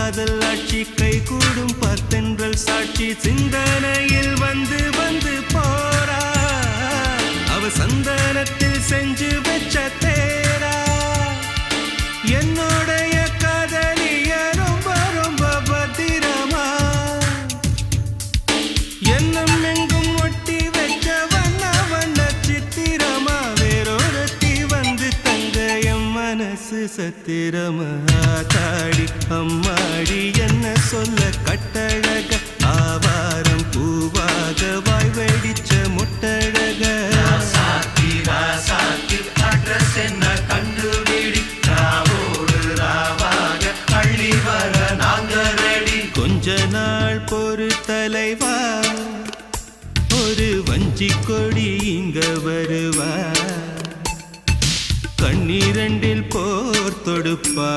காதல் ஆட்சி கை கூடும் பார்த்தென்றல் சாட்சி சிந்தனையில் வந்து வந்து போறா அவ சந்தனத்தில் செஞ்சு வச்ச தேரா என்னுடைய காதலிய ரொம்ப ரொம்ப பத்திரமா என்னும் எங்கும் ஒட்டி வச்ச வண்ண வண்ண சித்திரமா வேறொருத்தி வந்து தங்க என் மனசு சத்திரமா தாடி அம்மாடி என்ன சொல்ல கட்டழக ஆவாரம் பூவாக வாய் வெடிச்ச முட்டழக அட்ரஸ் என்ன கண்டுபிடி ராவோடு ராவாக அள்ளி வர நாங்க ரெடி கொஞ்ச நாள் பொறு தலைவா ஒரு வஞ்சி கொடி இங்க வருவா கண்ணீரண்டில் போர் தொடுப்பா